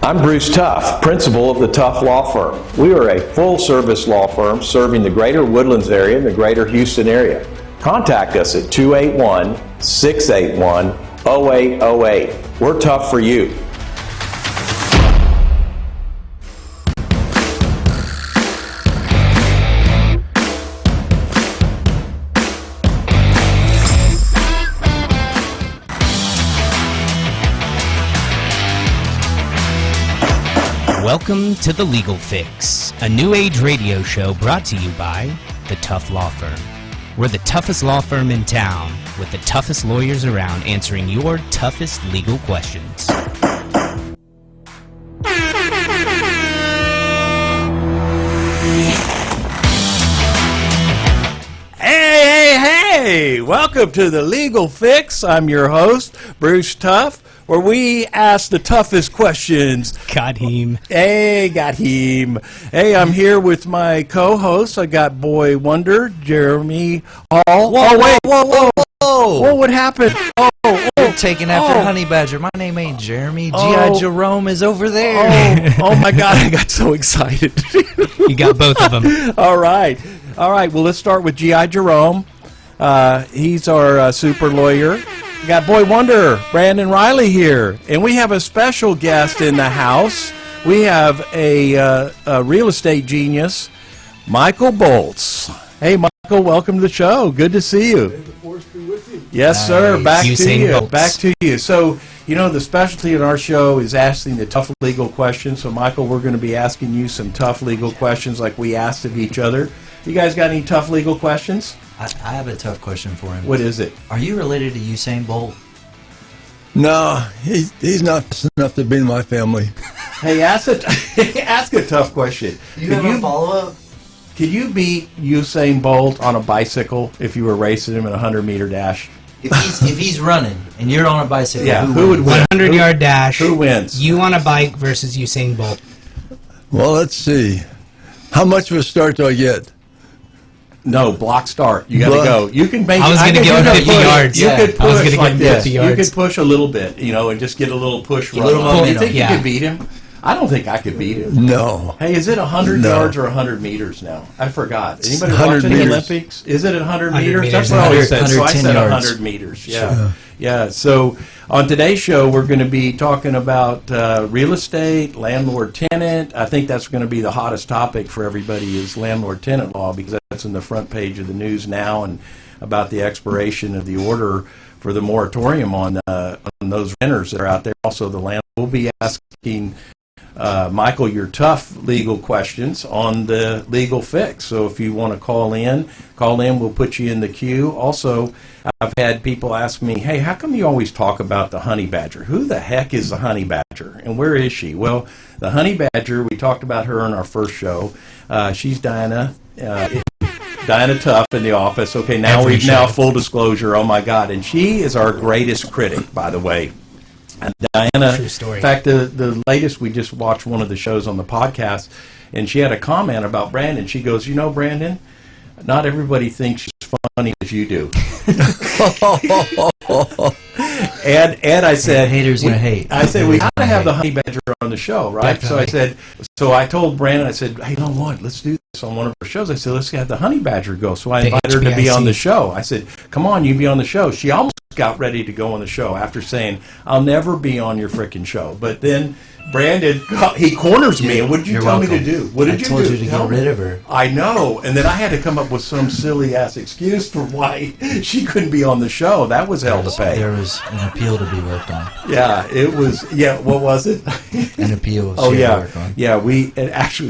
I'm Bruce Tuff, principal of the Tuff Law Firm. We are a full-service law firm serving the greater Woodlands area and the greater Houston area. Contact us at 281-681-0808. We're tough for you. Welcome to The Legal Fix, a new age radio show brought to you by the Tuff Law Firm. We're the toughest law firm in town, with the toughest lawyers around answering your toughest legal questions. Hey! Welcome to The Legal Fix. I'm your host, Bruce Tuff, where we ask the toughest questions. Got him. Hey, got him. Hey, I'm here with my co-host. I got Boy Wonder, Jeremy Hall. Whoa, wait, whoa. What would happen? You're taking after Honey Badger. My name ain't Jeremy. G.I. Jerome is over there. Oh my God, I got so excited. You got both of them. All right. Well, let's start with G.I. Jerome. He's our super lawyer. We got Boy Wonder, Brandon Riley here. And we have a special guest in the house. We have a real estate genius, Michael Boltz. Hey, Michael, welcome to the show. Good to see you. May the force be with you. Yes, sir. Back Usain to you. Boltz. Back to you. So, you know, the specialty in our show is asking the tough legal questions. So, Michael, we're going to be asking you some tough legal questions like we asked of each other. You guys got any tough legal questions? I have a tough question for him. What is it? Are you related to Usain Bolt? No, he's not enough to be in my family. Hey, ask a tough question. You have a follow-up? Could you beat Usain Bolt on a bicycle if you were racing him in a 100-meter dash? If he's running and you're on a bicycle, Yeah, who who would wins? win? 100-yard dash. Who wins? You on a bike versus Usain Bolt. Well, let's see. How much of a start do I get? No, block start. You got to Block. go. You can make. I was going to give him 50 yards. You could I was push gonna like give him 50 this. You yards. could push a little bit, and just get a little push. A little run. You momentum. think Yeah. you could beat him? I don't think I could beat him. No. Hey, is it 100 No. yards or 100 meters now? I forgot. Anybody 100 watching the meters. Olympics? Is it 100 100 meters? That's meters. what I always said. So I 110 said yards. 100 meters. Yeah. So on today's show, we're going to be talking about real estate, landlord-tenant. I think that's going to be the hottest topic for everybody is landlord-tenant law because that's in the front page of the news now and about the expiration of the order for the moratorium on those renters that are out there. Also, the landlord will be asking Michael your tough legal questions on the legal fix. So if you want to call in, we'll put you in the queue. Also, I've had people ask me, hey, how come you always talk about the honey badger? Who the heck is the honey badger and where is she? Well, the honey badger, we talked about her in our first show. She's Diana Tuff in the office. Okay, now we've now full disclosure. Oh my God. And she is our greatest critic, by the way. And Diana, True story. in fact, the latest, we just watched one of the shows on the podcast, and she had a comment about Brandon. She goes, Brandon, not everybody thinks you're funny as you do. and I said, haters gonna hate. I said, we got to have the Hate. honey badger on the show, right? Definitely. So I told Brandon, I said, hey, you know what? Let's do this on one of our shows. I said, let's have the honey badger go. So I The invited her to be HBIC. on the show. I said, come on, you be on the show. She almost got ready to go on the show after saying, I'll never be on your frickin' show. But then Brandon, he corners me. And what did you You're tell me welcome. to do? What did you do? I told you to Tell get me. rid of her. I know. And then I had to come up with some silly-ass excuse for why she couldn't be on the show. That was hell to pay. There was an appeal to be worked on. Yeah, it was. Yeah, what was it? An appeal Oh she had to yeah, work on. yeah.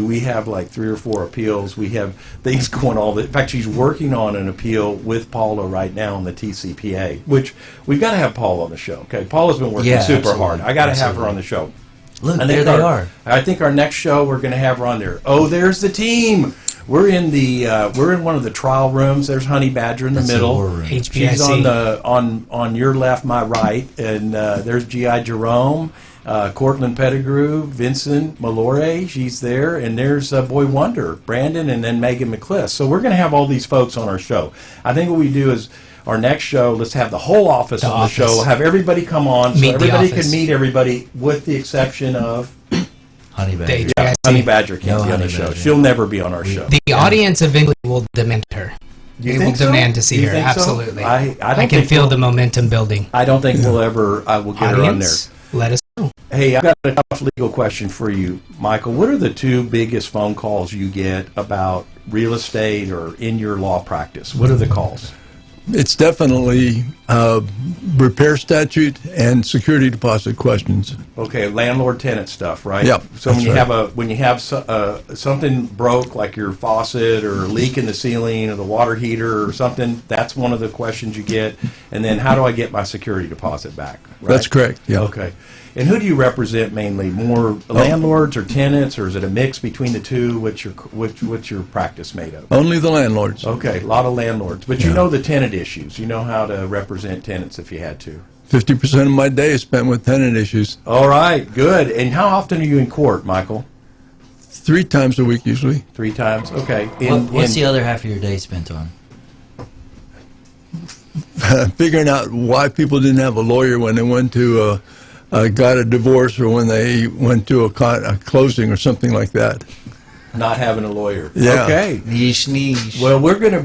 We have like 3 or 4 appeals. We have things going all. In fact, she's working on an appeal with Paula right now on the TCPA, which we've got to have Paula on the show. Okay, Paula's been working Yeah, super absolutely. hard. I got to have her Absolutely. on the show. Look, I there think they are. I think our next show we're going to have her on there. Oh, there's the team. We're in one of the trial rooms. There's Honey Badger in the That's the middle. war room. HBIC. She's on your left, my right, and there's G.I. Jerome, Cortland Pettigrew, Vincent Mallory. She's there, and there's Boy Wonder, Brandon, and then Megan McCliss. So we're going to have all these folks on our show. I think what we do is our next show, let's have the whole office on the show. Have everybody come on so Meet the everybody office. can meet everybody, with the exception of Honey They- badger. Yeah, Honey Badger can't No be on the Honey show. Badger. She'll never be on our show. The audience eventually will demand her. You They think will so? demand to see You her. think so? Absolutely. I don't can think feel we'll- the momentum building. I don't think we'll ever. I will get her on there. Audience, let us know. Hey, I've got a tough legal question for you, Michael. What are the two biggest phone calls you get about real estate or in your law practice? What are the calls? It's definitely repair statute and security deposit questions. Okay, landlord-tenant stuff, right? Yep, So when that's you right. have something broke, like your faucet or a leak in the ceiling or the water heater or something, that's one of the questions you get. And then, how do I get my security deposit back? Right? That's correct. Yeah. Okay. And who do you represent mainly? More landlords or tenants, or is it a mix between the two? What's your practice made of? Only the landlords. Okay, a lot of landlords, but you know the tenant issues. You know how to represent tenants if you had to. 50% of my day is spent with tenant issues. All right, good. And how often are you in court, Michael? 3 times a week usually. 3 times. Okay. What's the other half of your day spent on? Figuring out why people didn't have a lawyer when they went to got a divorce or when they went to a closing or something like that. not having a lawyer? Yeah. Okay. Niche. Well, what we're going to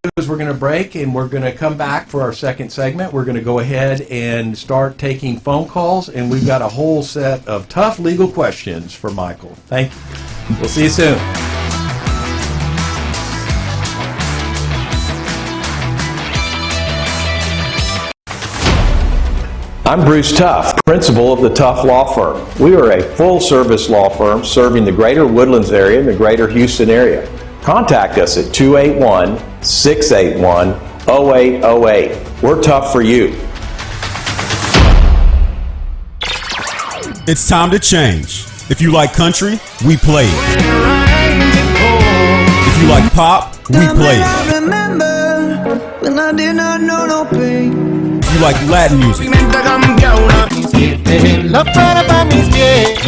do is we're going to break and we're going to come back for our second segment. We're going to go ahead and start taking phone calls, and we've got a whole set of tough legal questions for Michael. Thank you. We'll see you soon. I'm Bruce Tuff, principal of the Tuff Law Firm. We are a full-service law firm serving the greater Woodlands area and the greater Houston area. Contact us at 281-681-0808. We're tough for you. It's time to change. If you like country, we play it. If you like pop, we play it. If you like Latin music,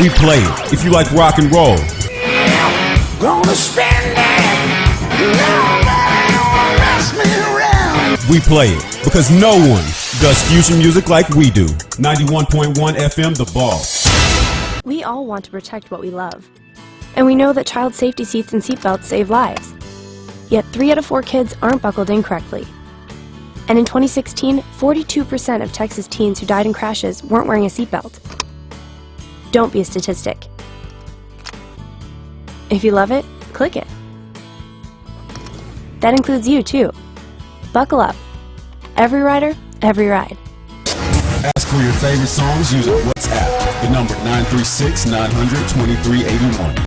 we play it. If you like rock and roll, we play it. Because no one does fusion music like we do. 91.1 FM, The Ball. We all want to protect what we love. And we know that child safety seats and seatbelts save lives. Yet 3 out of 4 kids aren't buckled in correctly. And in 2016, 42% of Texas teens who died in crashes weren't wearing a seatbelt. Don't be a statistic. If you love it, click it. That includes you, too. Buckle up. Every rider, every ride. Ask for your favorite songs using WhatsApp. The number 936-900-2381.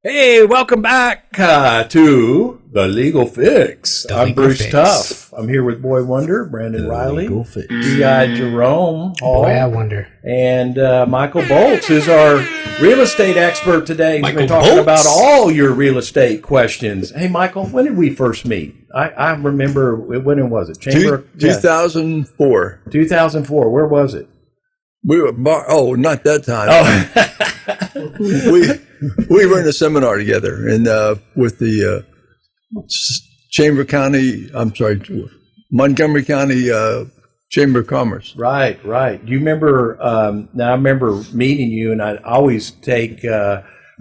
Hey, welcome back to The Legal Fix. The I'm Legal Bruce Fix. Tuff. I'm here with Boy Wonder, Brandon Riley, G.I. Jerome Hall, Boy, I wonder. and Michael Boltz, who's our real estate expert today. He's been Michael talking Boltz. about all your real estate questions. Hey, Michael, when did we first meet? I remember, when was it? Chamber? 2004. 2004. Where was it? We were not that time. Oh, we were in a seminar together and with the Montgomery County Chamber of Commerce. right. Do you remember? Now I remember meeting you, and I always take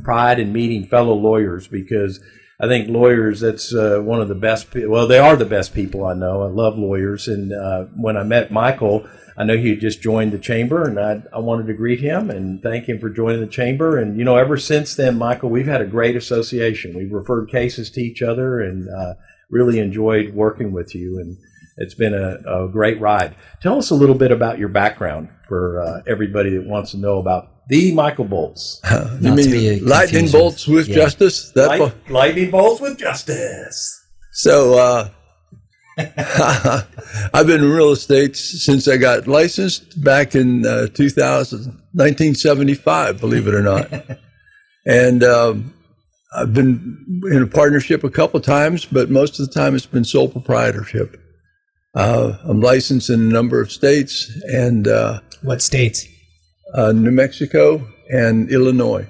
pride in meeting fellow lawyers because I think lawyers, that's one of the best. Well, they are the best people I know. I love lawyers, and when I met Michael, I know he had just joined the chamber, and I wanted to greet him and thank him for joining the chamber. And, you know, ever since then, Michael, we've had a great association. We've referred cases to each other and really enjoyed working with you. And it's been a great ride. Tell us a little bit about your background for everybody that wants to know about the Michael Boltz. You Not to be mean lightning confused bolts with yeah. justice? Lightning bolts with justice. So I've been in real estate since I got licensed back in 1975, believe it or not. And I've been in a partnership a couple of times, but most of the time it's been sole proprietorship. I'm licensed in a number of states and What states? New Mexico and Illinois.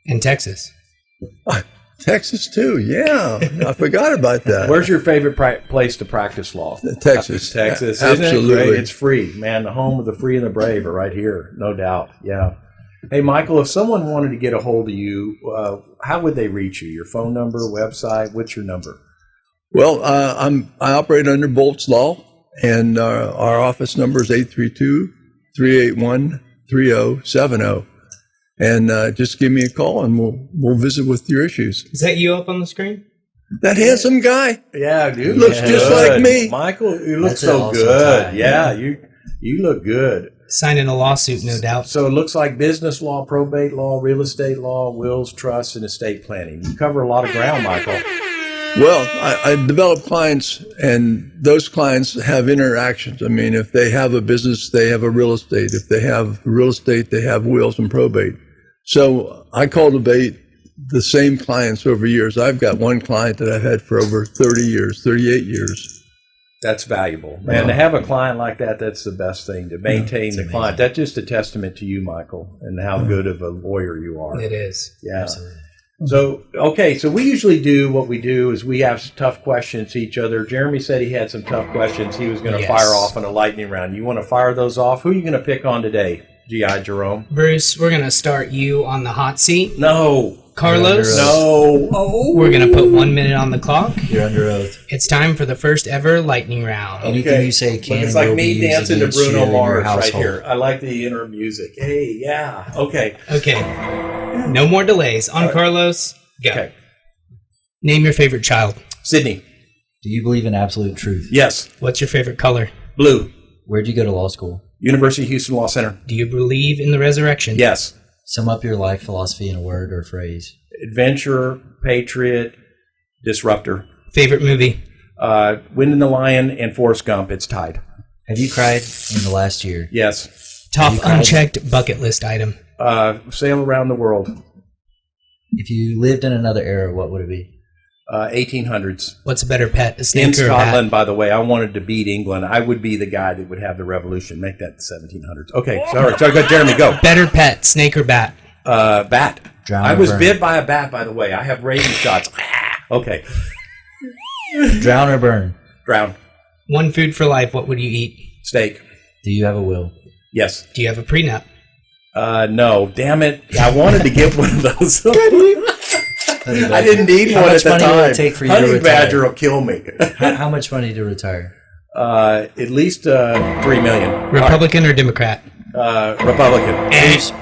In Texas. Texas too, yeah. I forgot about that. Where's your favorite place to practice law? Texas? Texas, Absolutely. Isn't it great? It's free, man. The home of the free and the brave are right here, no doubt. Yeah. Hey, Michael, if someone wanted to get a hold of you, how would they reach you? Your phone number, website? What's your number? Well, I operate under Boltz Law, and our office number is 832-381-3070. And just give me a call, and we'll visit with your issues. Is that you up on the screen? That handsome guy Yeah, dude. looks just like me. Michael, you look That's so awesome good. tie. Yeah, you look good. Signing a lawsuit, no doubt. So it looks like business law, probate law, real estate law, wills, trusts, and estate planning. You cover a lot of ground, Michael. Well, I develop clients, and those clients have interactions. I mean, if they have a business, they have a real estate. If they have real estate, they have wills and probate. So I cultivate the same clients over years. I've got one client that I've had for over 30 years, 38 years. That's valuable. Man, to have a client like that, that's the best thing, to maintain the client. That's just a testament to you, Michael, and how good of a lawyer you are. It is. Yeah. So, okay, so we usually do what we do is we ask tough questions to each other. Jeremy said he had some tough questions he was going to fire off in a lightning round. You want to fire those off? Who are you going to pick on today, G.I. Jerome? Bruce, we're going to start you on the hot seat. No. Carlos? No. Oh. We're going to put 1 minute on the clock. You're under oath. It's time for the first ever lightning round. Anything you say can It's and like will me be used dancing to against you Bruno in your Mars right household. here. I like the inner music. Hey, yeah. Okay. Okay. No more delays. On Carlos, go. Okay. Name your favorite child. Sydney. Do you believe in absolute truth? Yes. What's your favorite color? Blue. Where'd you go to law school? University of Houston Law Center. Do you believe in the resurrection? Yes. Sum up your life philosophy in a word or phrase. Adventure, patriot, disruptor. Favorite movie? Wind and the Lion and Forrest Gump. It's tied. Have you cried in the last year? Yes. Top You cried? unchecked bucket list item. Sail around the world. If you lived in another era, what would it be? 1800s. What's a better pet? A In snake or a Scotland, bat? by the way, I wanted to beat England. I would be the guy that would have the revolution. Make that the 1700s. Okay, sorry. Go, Jeremy, go. Better pet, snake or bat? Bat. Drown I or was burn? bit by a bat, by the way. I have rabies shots. Okay. Drown or burn? Drown. One food for life, what would you eat? Steak. Do you have a will? Yes. Do you have a prenup? No. Damn it. I wanted to get one of those. Honey I didn't need How one much at the money will time. it take for you Honey to retire? badger will kill me. How much money to retire? At least $3 million. Republican or Democrat? Republican.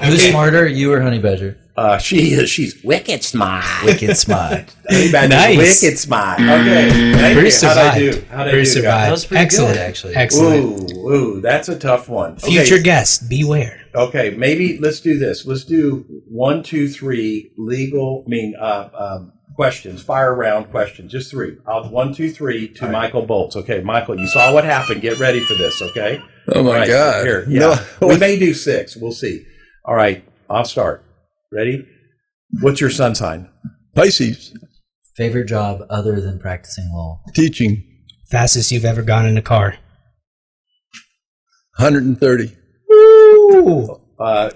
Who's smarter, you or Honey Badger? She is. She's wicked smart. Wicked smart. Honey badger's Nice. wicked smart. Okay. Thank Bruce you. How'd I survived. do? How'd I Bruce do, guys? survived. That was pretty Excellent. good, actually. Excellent. Ooh, that's a tough one. Future Okay. guest, beware. Okay, maybe let's do this. Let's do 1, 2, 3 legal. Questions. Fire round questions. Just 3. 1, 2, 3 to Michael Boltz. Okay, Michael, you saw what happened. Get ready for this. Okay. Oh, my All right, God. Here, No. yeah. We may do 6. We'll see. All right, I'll start. Ready? What's your sun sign? Pisces, Favorite job other than practicing law? teaching, Fastest you've ever gone in a car. 130.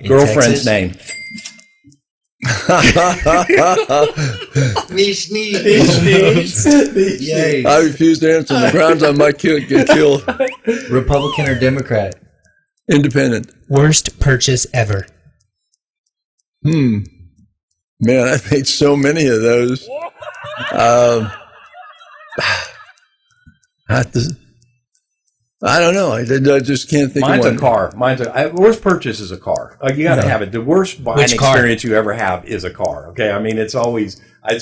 Girlfriend's Texas? name. Yay. I refuse to answer on the grounds I might get killed. Republican or Democrat? Independent. Worst purchase ever. Man, I've made so many of those. I don't know. I just can't think Mine's of one. a car. Worst purchase is a car. You got to have it. The worst buying Which car? experience you ever have is a car. Okay, I mean it's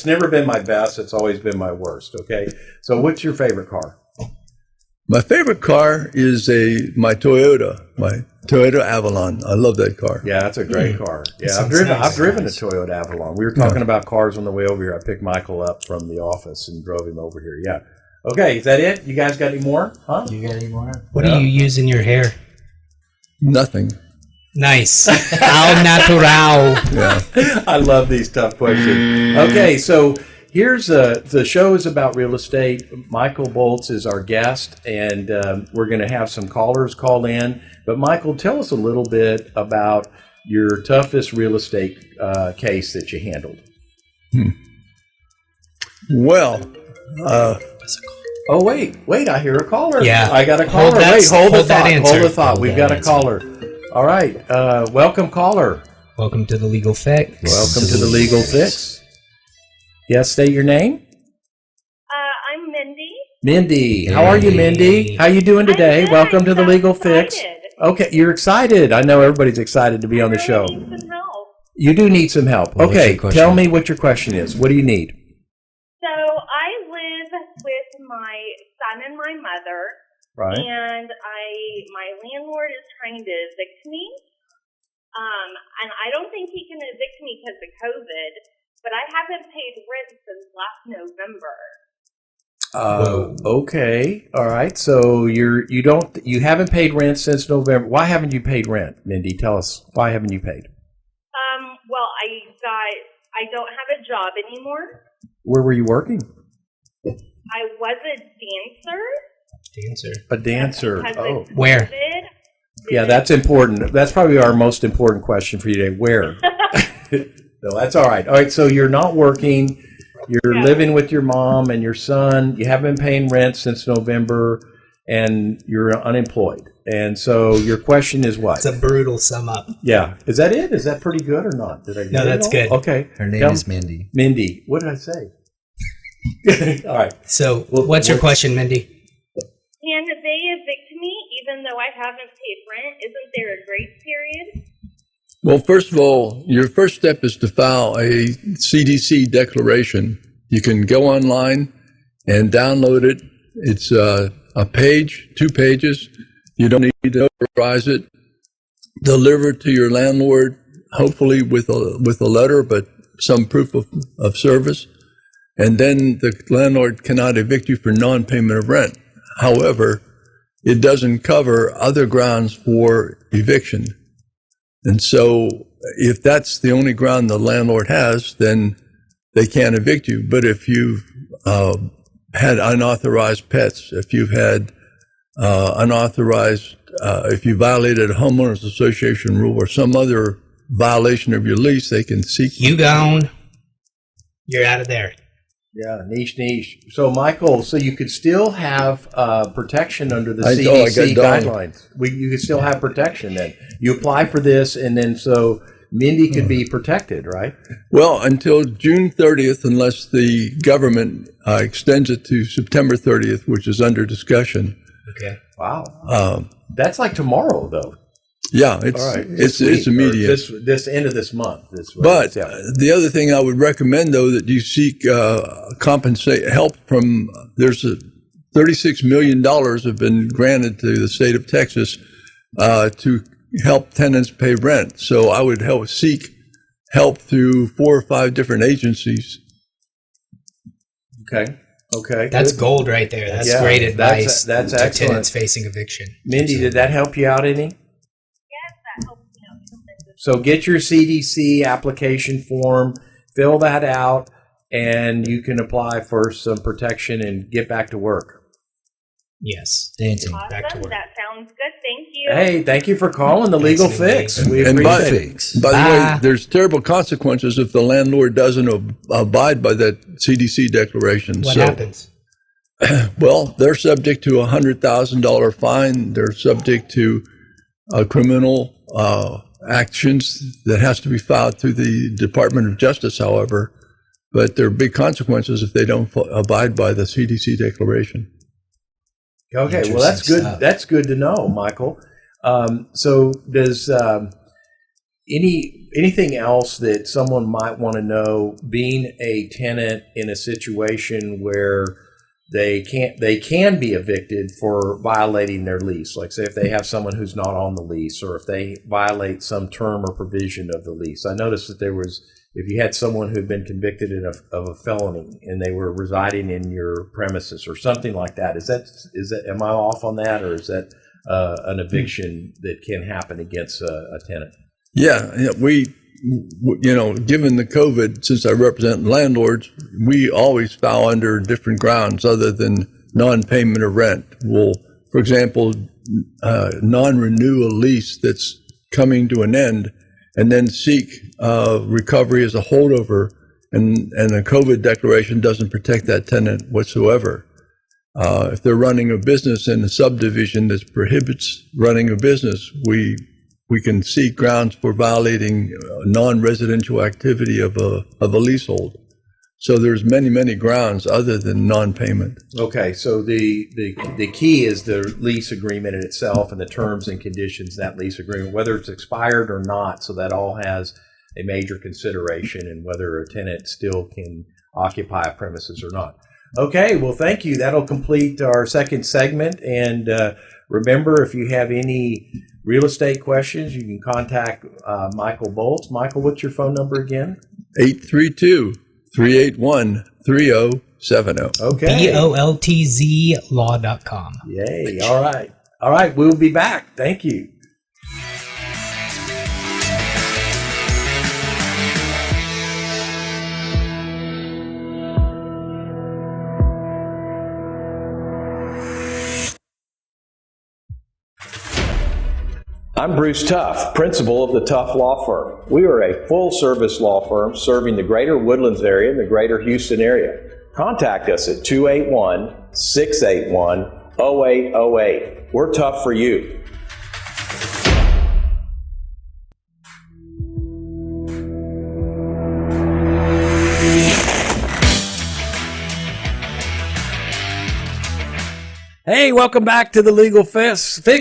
never been my best. It's always been my worst. Okay, so what's your favorite car? My favorite car is my Toyota Avalon. I love that car. Yeah, that's a great car. Yeah, Sounds I've nice. driven a Toyota Avalon. We were talking about cars on the way over here. I picked Michael up from the office and drove him over here. Yeah. Okay, is that it? You guys got any more? Huh? You got any more? What do you use in your hair? Nothing. Nice. Al natural. Yeah. I love these tough questions. Okay, so here's the show is about real estate. Michael Boltz is our guest, and we're going to have some callers call in. But Michael, tell us a little bit about your toughest real estate case that you handled. Well, Oh, wait, I hear a caller. Yeah. I got a Hold caller. that- Wait, hold the hold that thought. answer. Hold the thought. Hold We've that got a answer. caller. All right. Welcome, caller. Welcome to the Legal Fix. Welcome to the Legal Fix. Yes, state your name. I'm Mindy. Mindy. How are you, Mindy? How you doing today? I'm good. Welcome to I'm the so Legal Fix. excited. Okay, you're excited. I know everybody's excited to be on the I show. really need some help. You do need some help. What's Okay, your question? tell me what your question is. What do you need? So I live with my son and my mother, Right. and my landlord is trying to evict me. And I don't think he can evict me because of COVID, but I haven't paid rent since last November. Okay. All right. So you haven't paid rent since November. Why haven't you paid rent, Mindy? Tell us. Why haven't you paid? Well, I don't have a job anymore. Where were you working? I was a dancer. A dancer. Because Oh. of Where? COVID. Yeah, that's important. That's probably our most important question for you today. Where? No, that's all right. All right, so you're not working. You're living with your mom and your son. You haven't been paying rent since November, and you're unemployed. And so your question is what? It's a brutal sum up. Yeah. Is that it? Is that pretty good or not? Did I get No, it that's all? good. Okay. Her name Tell- is Mindy. Mindy. What did I say? All right. So, Well, what's your what's- question, Mindy? Can they evict me even though I haven't paid rent? Isn't there a grace period? well, first of all, your first step is to file a CDC declaration. You can go online and download it. It's a page, 2 pages. You don't need to notarize it. Deliver it to your landlord, hopefully with a letter, but some proof of service. And then the landlord cannot evict you for non-payment of rent. However, it doesn't cover other grounds for eviction. And so if that's the only ground the landlord has, then they can't evict you. But if you've had unauthorized pets, if you've had if you violated a homeowners association rule or some other violation of your lease, they can seek You gone. You're out of there. Yeah, niche. So, Michael, so you could still have protection under the I CDC got done. guidelines. You could still have protection then. You apply for this, and then so Mindy could be protected, right? Well, until June 30th, unless the government extends it to September 30th, which is under discussion. Okay. Wow. That's like tomorrow, though. Yeah, it's All right. it's This week, or immediate. This end of this month. But yeah. the other thing I would recommend, though, that you seek compensate help from. There's $36 million have been granted to the state of Texas to help tenants pay rent. So I would seek help through 4 or 5 different agencies. Okay. That's good. gold right there. That's Yeah, great advice that's to excellent. tenants facing eviction. Mindy, did that help you out any? Yes, that helps me out tremendously. So get your CDC application form, fill that out, and you can apply for some protection and get back to work. Yes. Dancing. Back to Awesome. work. That sounds good. Thank you. Hey, thank you for calling the Legal Thanks, Mindy. Fix. We And by appreciate it. the Bye. way, there's terrible consequences if the landlord doesn't abide by that CDC declaration. What So, happens? well, they're subject to a $100,000 fine. They're subject to criminal actions that has to be filed through the Department of Justice, however. But there are big consequences if they don't abide by the CDC declaration. Okay, well that's Interesting good. stuff. That's good to know, Michael. So does anything else that someone might want to know? Being a tenant in a situation where they can be evicted for violating their lease. Like say if they have someone who's not on the lease, or if they violate some term or provision of the lease. I noticed that if you had someone who had been convicted of a felony and they were residing in your premises or something like that, is that am I off on that, or is that an eviction that can happen against a tenant? Yeah, we, given the COVID, since I represent landlords, we always fall under different grounds other than non-payment of rent. We'll, for example, non-renew a lease that's coming to an end, and then seek recovery as a holdover And a COVID declaration doesn't protect that tenant whatsoever. If they're running a business in a subdivision that prohibits running a business, we can seek grounds for violating non-residential activity of a leasehold. So there's many grounds other than non-payment. Okay, so the key is the lease agreement in itself and the terms and conditions of that lease agreement, whether it's expired or not. So that all has a major consideration in whether a tenant still can occupy a premises or not. Okay, well, thank you. That'll complete our second segment. And remember, if you have any real estate questions, you can contact Michael Boltz. Michael, what's your phone number again? 832-381-3070. Okay. BOLTZ law.com. Yay. All right. All right. We'll be back. Thank you. I'm Bruce Tuff, principal of the Tuff Law Firm. We are a full-service law firm serving the greater Woodlands area and the greater Houston area. Contact us at 281-681-0808. We're tough for you. Hey, welcome back to the Legal Fix. The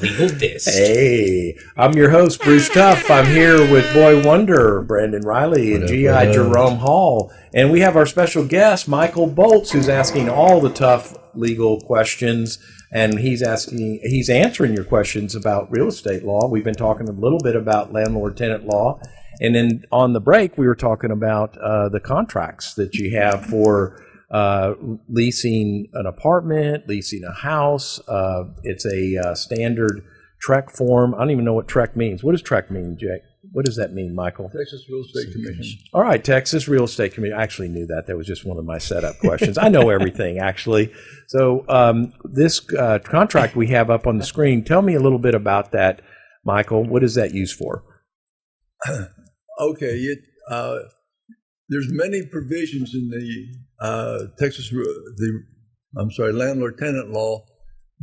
Legal Fist. Hey, I'm your host, Bruce Tuff. I'm here with Boy Wonder, Brandon Riley, and G.I. Jerome Hall. And we have our special guest, Michael Boltz, who's asking all the tough legal questions. And he's answering your questions about real estate law. We've been talking a little bit about landlord-tenant law. And then on the break, we were talking about the contracts that you have for leasing an apartment, leasing a house. It's a standard TREC form. I don't even know what TREC means. What does TREC mean, Jake? What does that mean, Michael? Texas Real Estate Commission. All right, Texas Real Estate Commission. I actually knew that. That was just one of my setup questions. I know everything, actually. So this contract we have up on the screen, tell me a little bit about that, Michael. What is that used for? Okay, there's many provisions in the Landlord-Tenant Law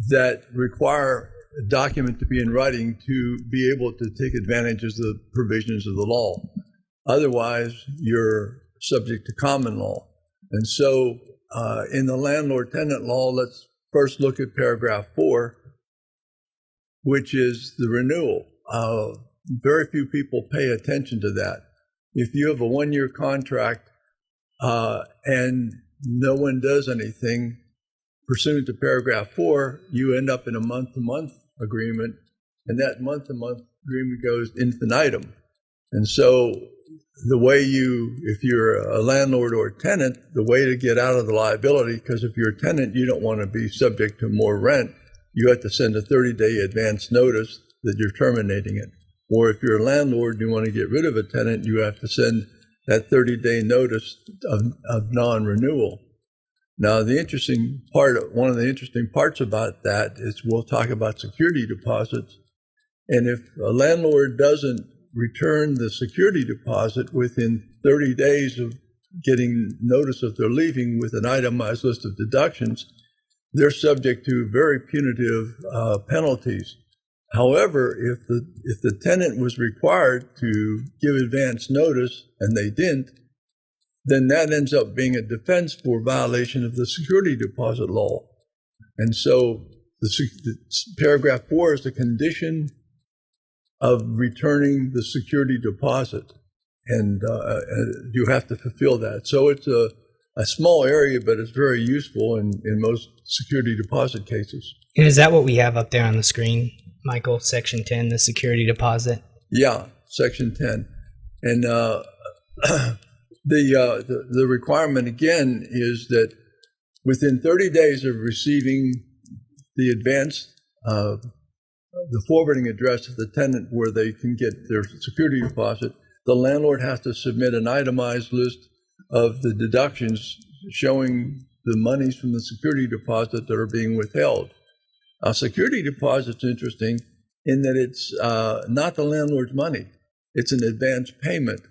that require a document to be in writing to be able to take advantage of the provisions of the law. Otherwise, you're subject to common law. And so in the Landlord-Tenant Law, let's first look at paragraph 4, which is the renewal. Very few people pay attention to that. If you have a 1-year contract and no one does anything pursuant to paragraph 4, you end up in a month-to-month agreement, and that month-to-month agreement goes infinitum. And so the way if you're a landlord or a tenant, the way to get out of the liability, because if you're a tenant, you don't want to be subject to more rent, you have to send a 30-day advance notice that you're terminating it. Or if you're a landlord and you want to get rid of a tenant, you have to send that 30-day notice of non-renewal. Now, one of the interesting parts about that is we'll talk about security deposits. And if a landlord doesn't return the security deposit within 30 days of getting notice that they're leaving with an itemized list of deductions, they're subject to very punitive penalties. However, if the tenant was required to give advance notice and they didn't, then that ends up being a defense for violation of the security deposit law. And so the paragraph 4 is the condition of returning the security deposit, and you have to fulfill that. So it's a small area, but it's very useful in most security deposit cases. And is that what we have up there on the screen, Michael? Section 10, the security deposit? Yeah, Section 10. And the requirement, again, is that within 30 days of receiving the advance, the forwarding address of the tenant where they can get their security deposit, the landlord has to submit an itemized list of the deductions showing the monies from the security deposit that are being withheld. A security deposit's interesting in that it's not the landlord's money. It's an advance payment.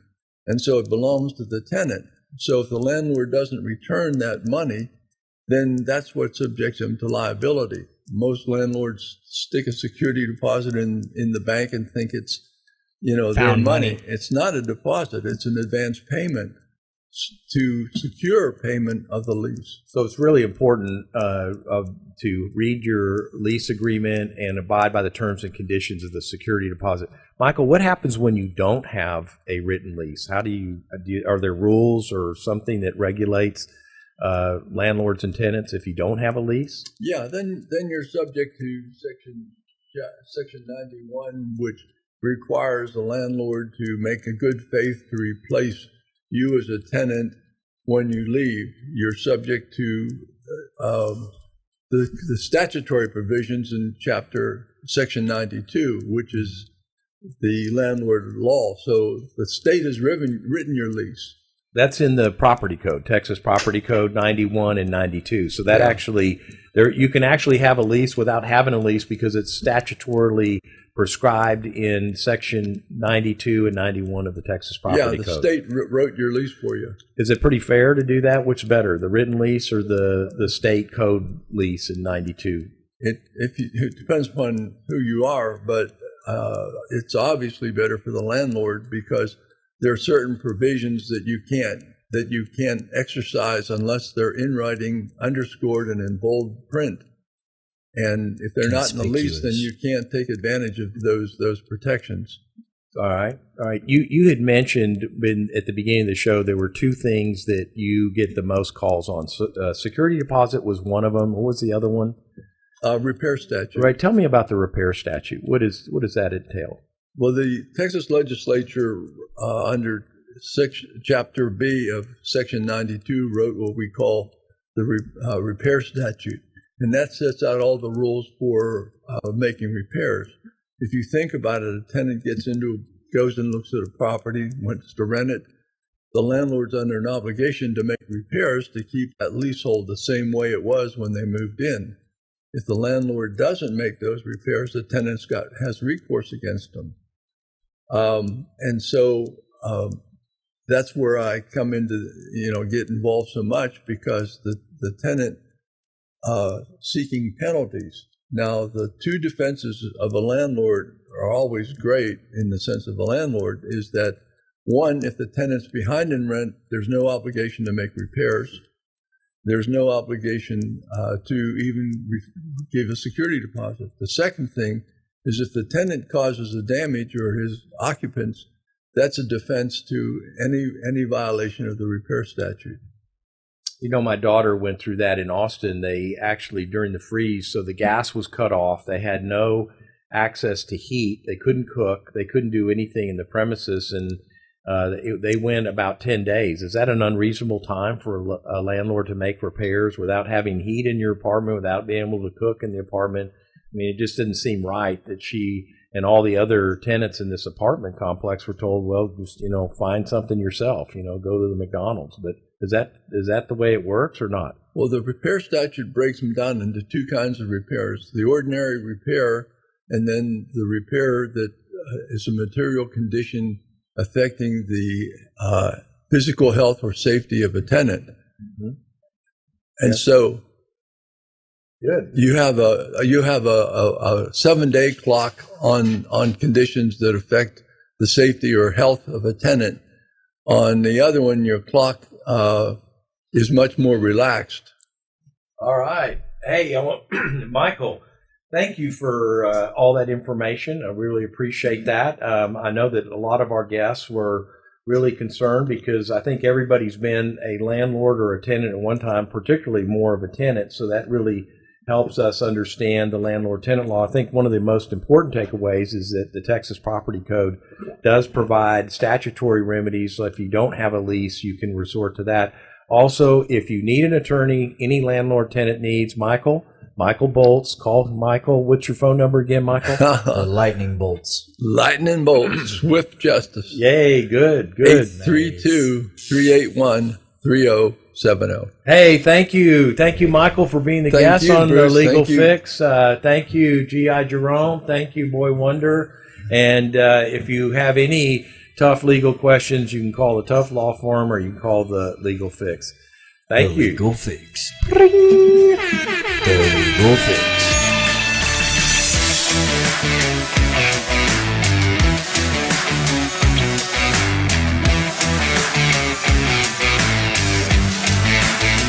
and so it belongs to the tenant. So if the landlord doesn't return that money, then that's what subjects them to liability. Most landlords stick a security deposit in the bank and think it's, their money. It's not a deposit. It's an advance payment to secure payment of the lease. So it's really important to read your lease agreement and abide by the terms and conditions of the security deposit. Michael, what happens when you don't have a written lease? How are there rules or something that regulates landlords and tenants if you don't have a lease? Yeah, then you're subject to section 91, which requires the landlord to make a good faith to replace you as a tenant when you leave. You're subject to the statutory provisions in section 92, which is the landlord law. So the state has written your lease. That's in the property code, Texas Property Code 91 and 92. So that actually, you can actually have a lease without having a lease because it's statutorily prescribed in section 92 and 91 of the Texas Property Code. Yeah, the state wrote your lease for you. Is it pretty fair to do that? Which better, the written lease or the state code lease in 92? It depends upon who you are, but it's obviously better for the landlord because there are certain provisions that you can't exercise unless they're in writing, underscored, and in bold print. And if they're not in the lease, then you can't take advantage of those protections. All right. You had mentioned at the beginning of the show there were two things that you get the most calls on. Security deposit was one of them. What was the other one? Repair statute. Right. Tell me about the repair statute. What does that entail? Well, the Texas legislature, under Chapter B of Section 92, wrote what we call the repair statute. And that sets out all the rules for making repairs. If you think about it, a tenant goes and looks at a property, wants to rent it. The landlord's under an obligation to make repairs to keep that leasehold the same way it was when they moved in. If the landlord doesn't make those repairs, the tenant has recourse against them. And so that's where I come into, get involved so much because the tenant seeking penalties. Now, the two defenses of a landlord are always great in the sense of the landlord is that, one, if the tenant's behind in rent, there's no obligation to make repairs. There's no obligation to even give a security deposit. The second thing is if the tenant causes a damage or his occupants, that's a defense to any violation of the repair statute. My daughter went through that in Austin. They actually, during the freeze, so the gas was cut off. They had no access to heat. They couldn't cook. They couldn't do anything in the premises, and they went about 10 days. Is that an unreasonable time for a landlord to make repairs without having heat in your apartment, without being able to cook in the apartment? I mean, it just didn't seem right that she and all the other tenants in this apartment complex were told, well, just, find something yourself, go to the McDonald's. But is that the way it works or not? Well, the repair statute breaks them down into two kinds of repairs, the ordinary repair and then the repair that is a material condition affecting the physical health or safety of a tenant. Mm-hmm. And so good. You have a 7-day clock on conditions that affect the safety or health of a tenant. On the other one, your clock is much more relaxed. All right. Hey, Michael, thank you for all that information. I really appreciate that. I know that a lot of our guests were really concerned because I think everybody's been a landlord or a tenant at one time, particularly more of a tenant. So that really helps us understand the landlord-tenant law. I think one of the most important takeaways is that the Texas Property Code does provide statutory remedies. So if you don't have a lease, you can resort to that. Also, if you need an attorney, any landlord-tenant needs, Michael Boltz, call Michael. What's your phone number again, Michael? Lightning Boltz. Lightning Boltz, swift justice. Yay, good. 832-381-3070. Hey, thank you, Michael, for being the guest on Bruce. The Legal Fix. Thank you, G.I. Jerome. Thank you, Boy Wonder. And if you have any tough legal questions, you can call the Tough Law Firm or you can call the Legal Fix. Thank you. Legal Fix. The Legal Fix.